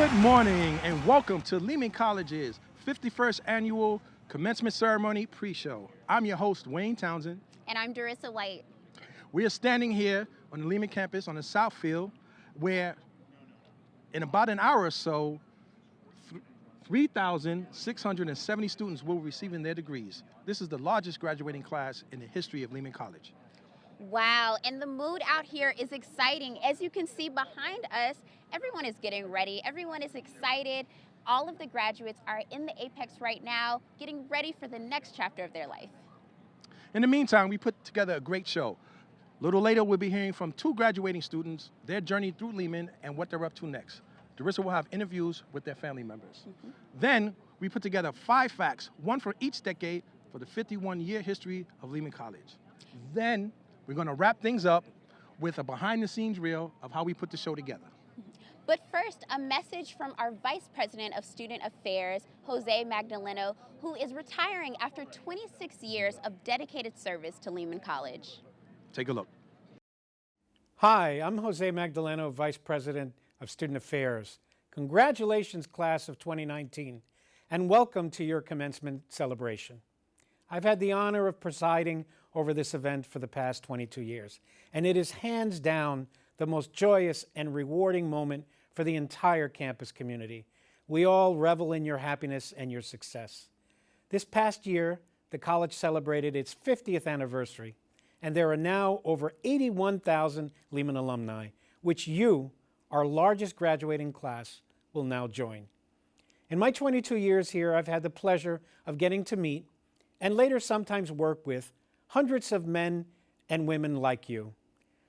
Good morning and welcome to Lehman College's 51st Annual Commencement Ceremony Pre-Show. I'm your host, Wayne Townsend. And I'm Darissa White. We are standing here on the Lehman campus on the South Field where in about an hour or so, 3,670 students will be receiving their degrees. This is the largest graduating class in the history of Lehman College. Wow, and the mood out here is exciting. As you can see behind us, everyone is getting ready. Everyone is excited. All of the graduates are in the apex right now, getting ready for the next chapter of their life. In the meantime, we put together a great show. A little later, we'll be hearing from two graduating students, their journey through Lehman, and what they're up to next. Darissa will have interviews with their family members. Then, we put together 5 facts, one for each decade, for the 51-year history of Lehman College. Then, we're going to wrap things up with a behind-the-scenes reel of how we put the show together. But first, a message from our Vice President of Student Affairs, Jose Magdaleno, who is retiring after 26 years of dedicated service to Lehman College. Take a look. Hi, I'm Jose Magdaleno, Vice President of Student Affairs. Congratulations, class of 2019, and welcome to your commencement celebration. I've had the honor of presiding over this event for the past 22 years, and it is hands down the most joyous and rewarding moment for the entire campus community. We all revel in your happiness and your success. This past year, the college celebrated its 50th anniversary, and there are now over 81,000 Lehman alumni, which you, our largest graduating class, will now join. In my 22 years here, I've had the pleasure of getting to meet and later sometimes work with hundreds of men and women like you.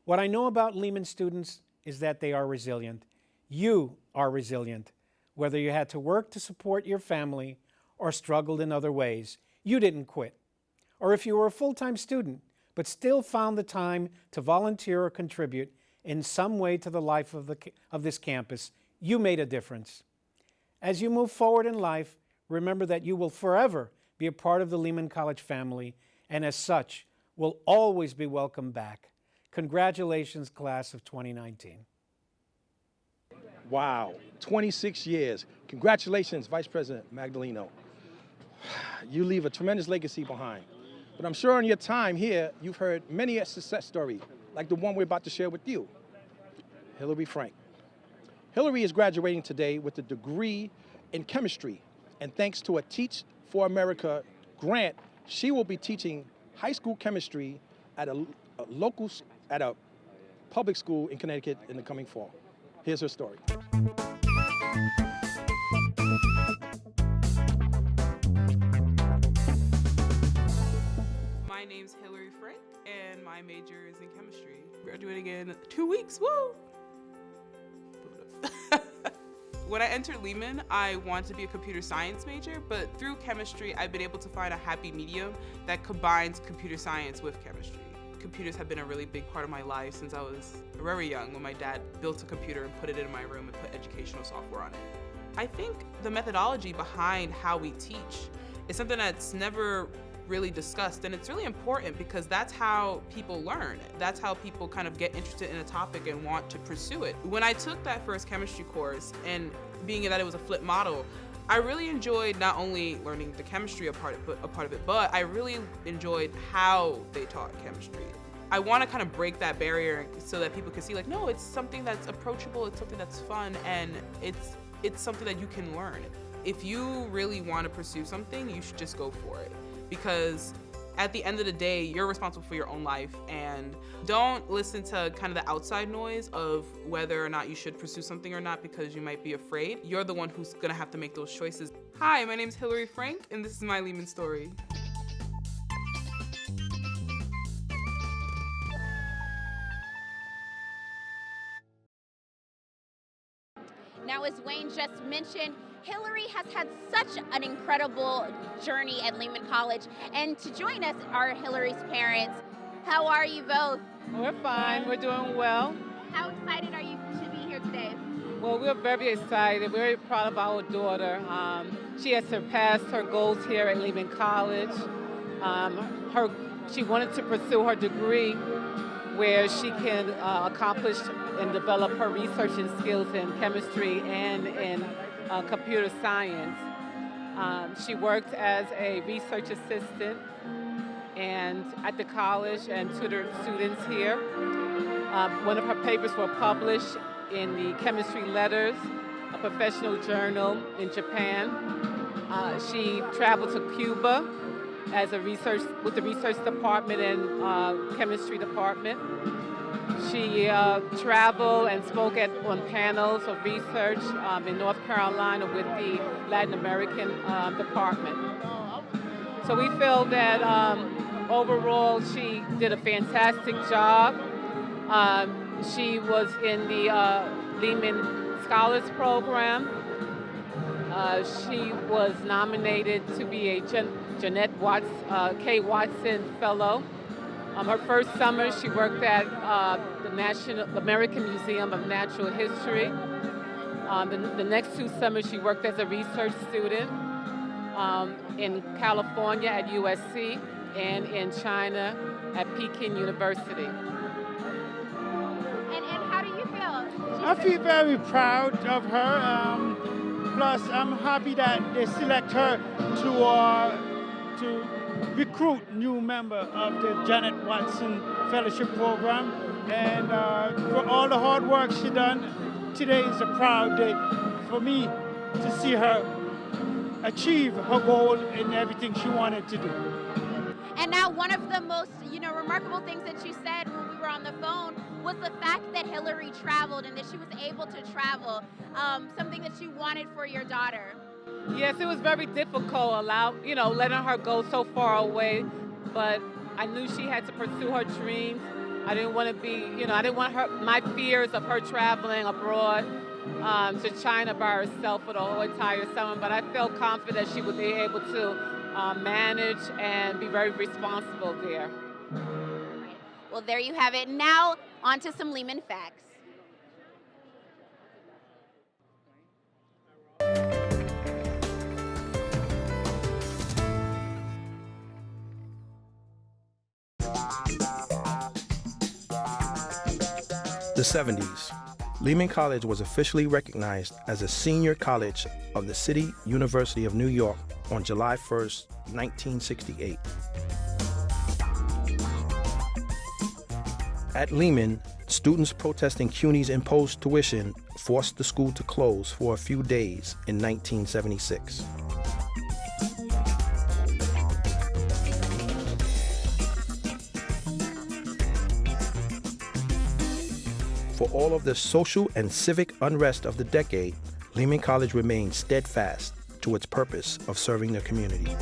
What I know about Lehman students is that they are resilient. You are resilient. Whether you had to work to support your family or struggled in other ways, you didn't quit. Or if you were a full-time student but still found the time to volunteer or contribute in some way to the life of this campus, you made a difference. As you move forward in life, remember that you will forever be a part of the Lehman College family, and as such, will always be welcome back. Congratulations, class of 2019. Wow, 26 years. Congratulations, Vice President Magdaleno. You leave a tremendous legacy behind. But I'm sure in your time here, you've heard many a success story, like the one we're about to share with you, Hillary Frank. Hillary is graduating today with a degree in chemistry, and thanks to a Teach for America grant, she will be teaching high school chemistry at a public school in Connecticut in the coming fall. Here's her story. My name's Hillary Frank, and my major is in chemistry. Graduating in 2 weeks, woo! When I entered Lehman, I wanted to be a computer science major, but through chemistry, I've been able to find a happy medium that combines computer science with chemistry. Computers have been a really big part of my life since I was very young, when my dad built a computer and put it in my room and put educational software on it. I think the methodology behind how we teach is something that's never really discussed, and it's really important because that's how people learn. That's how people kind of get interested in a topic and want to pursue it. When I took that first chemistry course, and being that it was a flip model, I really enjoyed not only learning the chemistry a part of it, but I really enjoyed how they taught chemistry. I want to kind of break that barrier so that people can see, like, no, it's something that's approachable, it's something that's fun, and it's something that you can learn. If you really want to pursue something, you should just go for it. Because at the end of the day, you're responsible for your own life, and don't listen to kind of the outside noise of whether or not you should pursue something or not because you might be afraid. You're the one who's gonna have to make those choices. Hi, my name's Hillary Frank, and this is my Lehman story. Now, as Wayne just mentioned, Hillary has had such an incredible journey at Lehman College. And to join us are Hillary's parents. How are you both? We're fine. We're doing well. How excited are you to be here today? Well, we're very excited. We're very proud of our daughter. She has surpassed her goals here at Lehman College. She wanted to pursue her degree where she can accomplish and develop her researching skills in chemistry and in computer science. She worked as a research assistant and at the college and tutored students here. One of her papers were published in the Chemistry Letters, a professional journal in Japan. She traveled to Cuba as with the research department and chemistry department. She traveled and spoke on panels of research in North Carolina with the Latin American department. So we feel that overall she did a fantastic job. She was in the Lehman Scholars Program. She was nominated to be a Jeanette K. Watson Fellow. Her first summer, she worked at the American Museum of Natural History. The next 2 summers, she worked as a research student in California at USC and in China at Peking University. And how do you feel? I feel very proud of her. Plus, I'm happy that they select her to recruit new member of the Janet Watson Fellowship Program. And for all the hard work she done, today is a proud day for me to see her achieve her goal in everything she wanted to do. And now one of the most, remarkable things that you said when we were on the phone was the fact that Hillary traveled and that she was able to travel, something that you wanted for your daughter. Yes, it was very difficult, letting her go so far away, but I knew she had to pursue her dreams. I didn't want my fears of her traveling abroad to China by herself for the whole entire summer, but I felt confident she would be able to manage and be very responsible there. Well, there you have it. Now, on to some Lehman facts. The 70s. Lehman College was officially recognized as a senior college of the City University of New York on July 1st, 1968. At Lehman, students protesting CUNY's imposed tuition forced the school to close for a few days in 1976. For all of the social and civic unrest of the decade, Lehman College remained steadfast to its purpose of serving the community.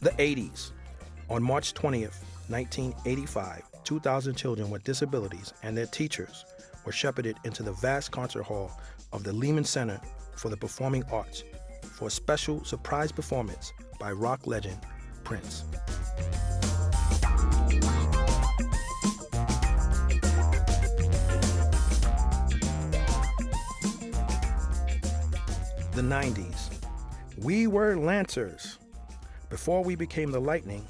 The 80s. On March 20th, 1985, 2,000 children with disabilities and their teachers were shepherded into the vast concert hall of the Lehman Center for the Performing Arts for a special surprise performance by rock legend Prince. The 90s. We were Lancers. Before we became the Lightning,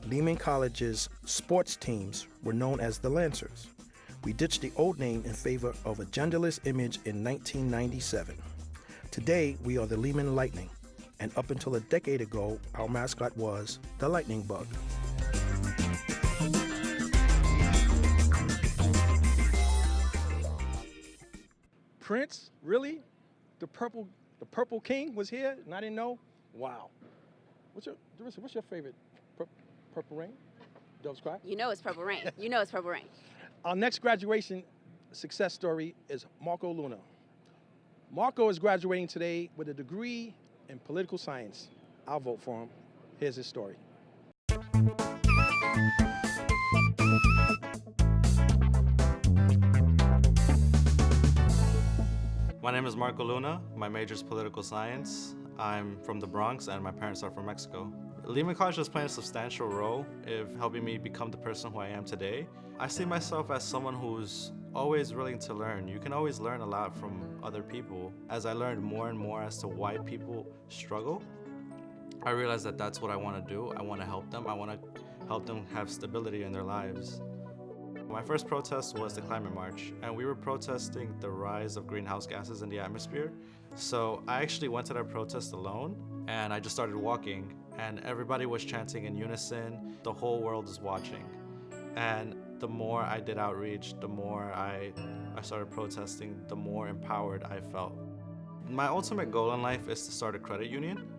Lehman College's sports teams were known as the Lancers. We ditched the old name in favor of a genderless image in 1997. Today, we are the Lehman Lightning, and up until a decade ago, our mascot was the lightning bug. Prince, really? The Purple King was here, and I didn't know? Wow. What's your favorite Purple Rain? Dove's Cry? You know it's Purple Rain. You know it's Purple Rain. Our next graduation success story is Marco Luna. Marco is graduating today with a degree in political science. I'll vote for him. Here's his story. My name is Marco Luna. My major is political science. I'm from the Bronx and my parents are from Mexico. Lehman College has played a substantial role in helping me become the person who I am today. I see myself as someone who's always willing to learn. You can always learn a lot from other people. As I learned more and more as to why people struggle, I realized that that's what I want to do. I want to help them. I want to help them have stability in their lives. My first protest was the climate march, and we were protesting the rise of greenhouse gases in the atmosphere. So I actually went to that protest alone, and I just started walking, and everybody was chanting in unison. The whole world is watching. And the more I did outreach, the more I started protesting, the more empowered I felt. My ultimate goal in life is to start a credit union.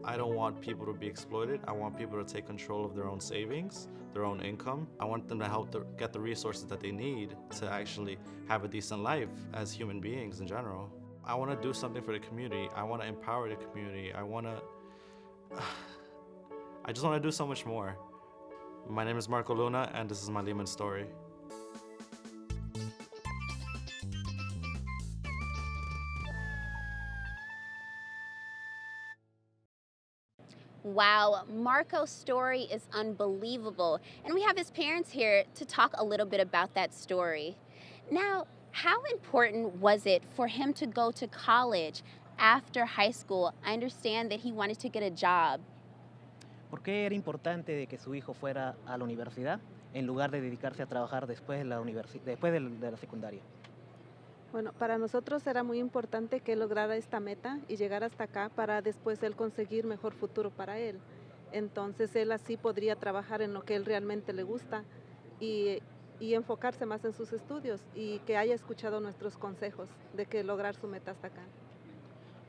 I don't want people to be exploited. I want people to take control of their own savings, their own income. I want them to get the resources that they need to actually have a decent life as human beings in general. I want to do something for the community. I want to empower the community. I just want to do so much more. My name is Marco Luna, and this is my Lehman story. Wow, Marco's story is unbelievable. And we have his parents here to talk a little bit about that story. Now, how important was it for him to go to college after high school? I understand that he wanted to get a job. ¿Por qué era importante de que su hijo fuera a la universidad en lugar de dedicarse a trabajar después de la secundaria? Bueno, para nosotros era muy importante que él lograra esta meta y llegar hasta acá para después él conseguir mejor futuro para él. Entonces él así podría trabajar en lo que él realmente le gusta y enfocarse más en sus estudios y que haya escuchado nuestros consejos de que lograr su meta hasta acá.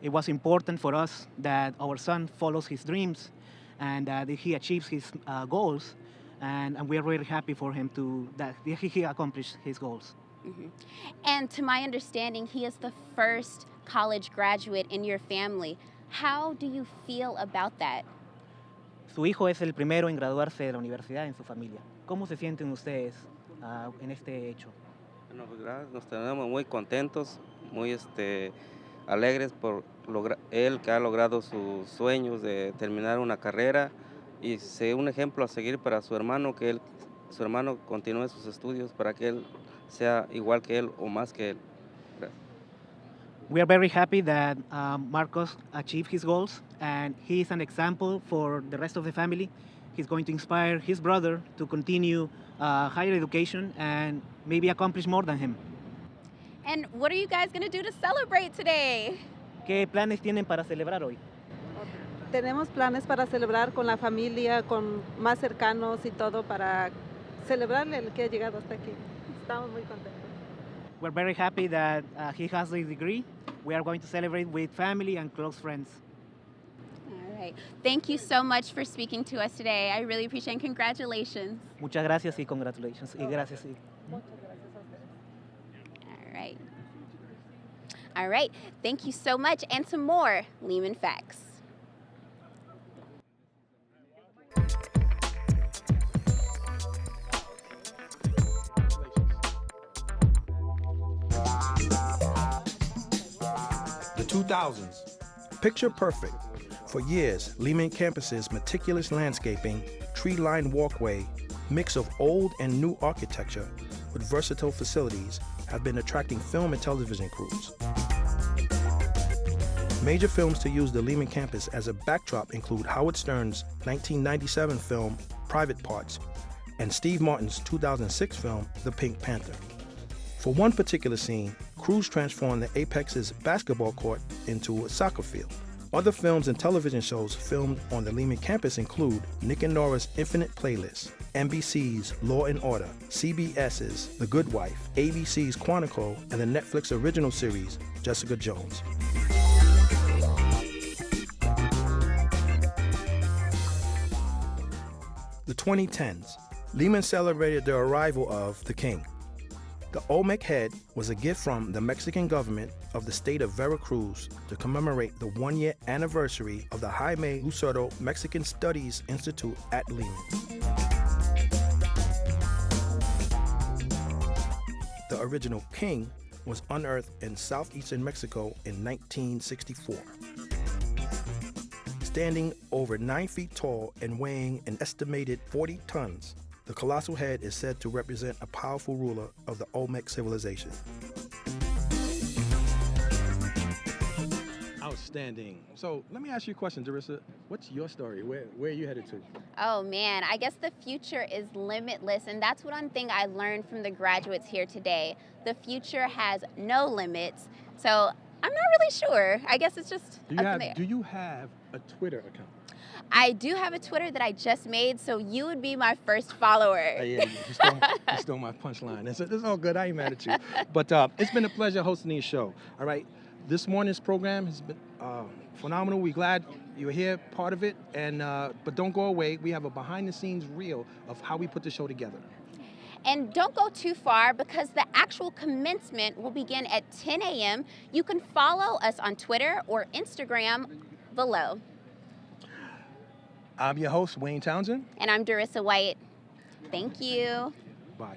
It was important for us that our son follows his dreams and that he achieves his goals, and we are really happy for him that he accomplished his goals. Mm-hmm. And to my understanding, he is the first college graduate in your family. How do you feel about that? Su hijo es el primero en graduarse de la universidad en su familia. ¿Cómo se sienten ustedes en este hecho? Bueno, pues gracias, nos tenemos muy contentos, muy alegres por él que ha logrado sus sueños de terminar una carrera y ser un ejemplo a seguir para su hermano, que su hermano continúe sus estudios para que él sea igual que él o más que él. Gracias. We are very happy that Marcos achieved his goals, and he is an example for the rest of the family. He's going to inspire his brother to continue higher education and maybe accomplish more than him. And what are you guys going to do to celebrate today? ¿Qué planes tienen para celebrar hoy? Tenemos planes para celebrar con la familia, con más cercanos y todo para celebrarle el que ha llegado hasta aquí. Estamos muy contentos. We're very happy that he has a degree. We are going to celebrate with family and close friends. All right. Thank you so much for speaking to us today. I really appreciate it. Congratulations. Muchas gracias y congratulations. Y gracias. All right. All right. Thank you so much. And some more Lehman Facts. The 2000s. Picture perfect. For years, Lehman campus's meticulous landscaping, tree-lined walkway, mix of old and new architecture with versatile facilities have been attracting film and television crews. Major films to use the Lehman campus as a backdrop include Howard Stern's 1997 film Private Parts and Steve Martin's 2006 film The Pink Panther. For one particular scene, crews transformed the Apex's basketball court into a soccer field. Other films and television shows filmed on the Lehman campus include Nick and Nora's Infinite Playlist, NBC's Law and Order, CBS's The Good Wife, ABC's Quantico, and the Netflix original series Jessica Jones. The 2010s. Lehman celebrated the arrival of the king. The Olmec head was a gift from the Mexican government of the state of Veracruz to commemorate the one-year anniversary of the Jaime Lucerdo Mexican Studies Institute at Lehman. The original king was unearthed in southeastern Mexico in 1964. Standing over 9 feet tall and weighing an estimated 40 tons, the colossal head is said to represent a powerful ruler of the Olmec civilization. Ouch. Outstanding. So let me ask you a question, Darissa. What's your story? Where are you headed to? Oh man, I guess the future is limitless, and that's one thing I learned from the graduates here today. The future has no limits, so I'm not really sure. I guess it's just up in the air. Do you have a Twitter account? I do have a Twitter that I just made, so you would be my first follower. Yeah, you stole my punchline. It's all good. I ain't mad at you. But it's been a pleasure hosting this show. All right. This morning's program has been phenomenal. We're glad you're here, part of it. And but don't go away. We have a behind-the-scenes reel of how we put the show together. And don't go too far because the actual commencement will begin at 10 a.m. You can follow us on Twitter or Instagram below. I'm your host, Wayne Townsend. And I'm Darissa White. Thank you. Bye.